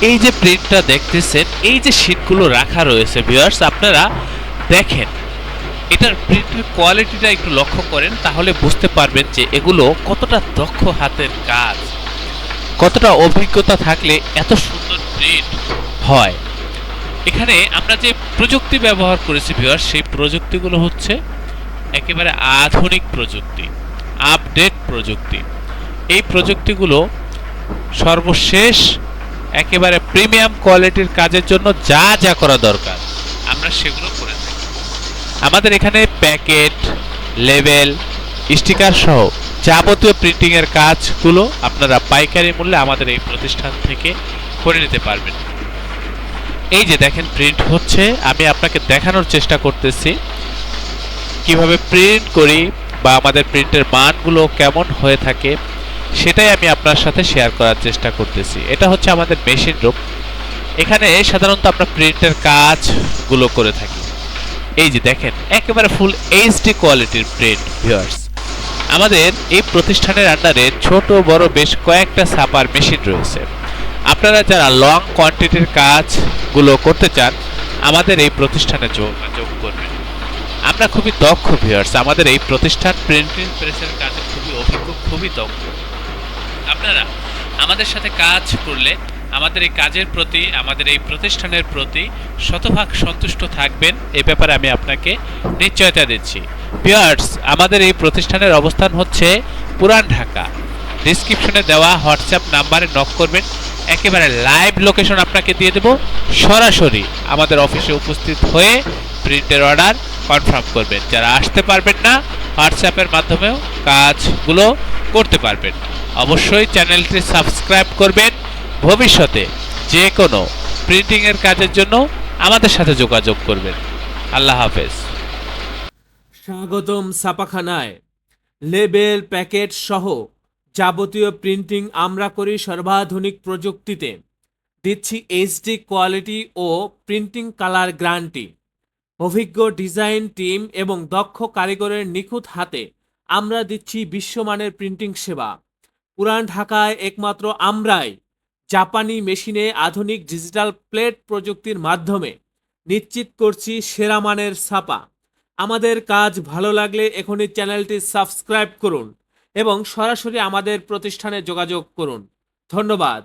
এই যে প্রিন্টটা দেখতেছেন, এই যে শীটগুলো রাখা রয়েছে ভিউয়ার্স, আপনারা দেখেন এটার প্রিন্টের কোয়ালিটিটা একটু লক্ষ্য করেন, তাহলে বুঝতে পারবেন যে এগুলো কতটা দক্ষ হাতের কাজ, কতটা অভিজ্ঞতা থাকলে এত সুন্দর প্রিন্ট হয়। এখানে আমরা যে প্রযুক্তি ব্যবহার করেছি ভিউয়ার্স, সেই প্রযুক্তিগুলো হচ্ছে একেবারে আধুনিক প্রযুক্তি, আপডেট প্রযুক্তি। এই প্রযুক্তিগুলো সর্বশেষ একেবারে প্রিমিয়াম কোয়ালিটির কাজের জন্য যা যা করা দরকার আমরা সেগুলো করে থাকি। আমাদের এখানে প্যাকেট, লেবেল, স্টিকার সহ যাবতীয় প্রিন্টিং এর কাজগুলো আপনারা পাইকারি মূল্যে আমাদের এই প্রতিষ্ঠান থেকে করে নিতে পারবেন। এই যে দেখেন প্রিন্ট হচ্ছে, আমি আপনাকে দেখানোর চেষ্টা করতেছি কিভাবে প্রিন্ট করি বা আমাদের প্রিন্টের মানগুলো কেমন হয়ে থাকে, সেটাই আমি আপনার সাথে শেয়ার করার চেষ্টা করতেছি। এটা হচ্ছে আমাদের মেশিন রুম। এখানে সাধারণত আমরা প্রিন্টের কাজগুলো করে থাকি। এই যে দেখেন একেবারে ফুল এইচডি কোয়ালিটির প্রিন্ট ভিউয়ার্স। আমাদের এই প্রতিষ্ঠানের আন্ডারে ছোট বড় বেশ কয়েকটা ছাপার মেশিন রয়েছে। আপনারা যারা লং কোয়ান্টিটির কাজগুলো করতে চান আমাদের এই প্রতিষ্ঠানে যোগাযোগ করবেন। আমরা খুবই দক্ষ ভিউয়ার্স, আমাদের এই প্রতিষ্ঠান প্রিন্টিং প্রেসের কাজে খুবই অভিজ্ঞ, খুবই দক্ষ। আপনারা আমাদের সাথে কাজ করলে আমাদের এই কাজের প্রতি, আমাদের এই প্রতিষ্ঠানের প্রতি শতভাগ সন্তুষ্ট থাকবেন, এ ব্যাপারে আমি আপনাকে নিশ্চয়তা দিচ্ছি। ভিউয়ার্স, আমাদের এই প্রতিষ্ঠানের অবস্থান হচ্ছে পুরান ঢাকা। ডিসক্রিপশনে দেওয়া হোয়াটসঅ্যাপ নাম্বারে নক করবেন, একেবারে লাইভ লোকেশন আপনাকে দিয়ে দেব। সরাসরি আমাদের অফিসে উপস্থিত হয়ে প্রিন্টের অর্ডার কনফার্ম করবেন। যারা আসতে পারবেন না, হোয়াটসঅ্যাপের মাধ্যমেও কাজগুলো করতে পারবেন। অবশ্যই চ্যানেলটি সাবস্ক্রাইব করবেন। ভবিষ্যতে যে কোনো প্রিন্টিংয়ের কাজের জন্য আমাদের সাথে যোগাযোগ করবেন। আল্লাহ হাফেজ। স্বাগতম ছাপাখানায়। লেবেল, প্যাকেট সহ যাবতীয় প্রিন্টিং আমরা করি সর্বাধুনিক প্রযুক্তিতে। দিচ্ছি এইচডি কোয়ালিটি ও প্রিন্টিং কালার গ্যারান্টি। অভিজ্ঞ ডিজাইন টিম এবং দক্ষ কারিগরের নিখুঁত হাতে আমরা দিচ্ছি বিশ্বমানের প্রিন্টিং সেবা। পুরান ঢাকায় একমাত্র আমরাই জাপানি মেশিনে আধুনিক ডিজিটাল প্লেট প্রযুক্তির মাধ্যমে নিশ্চিত করছি সেরা মানের ছাপা। আমাদের কাজ ভালো লাগলে এখনই চ্যানেলটি সাবস্ক্রাইব করুন এবং সরাসরি আমাদের প্রতিষ্ঠানে যোগাযোগ করুন। ধন্যবাদ।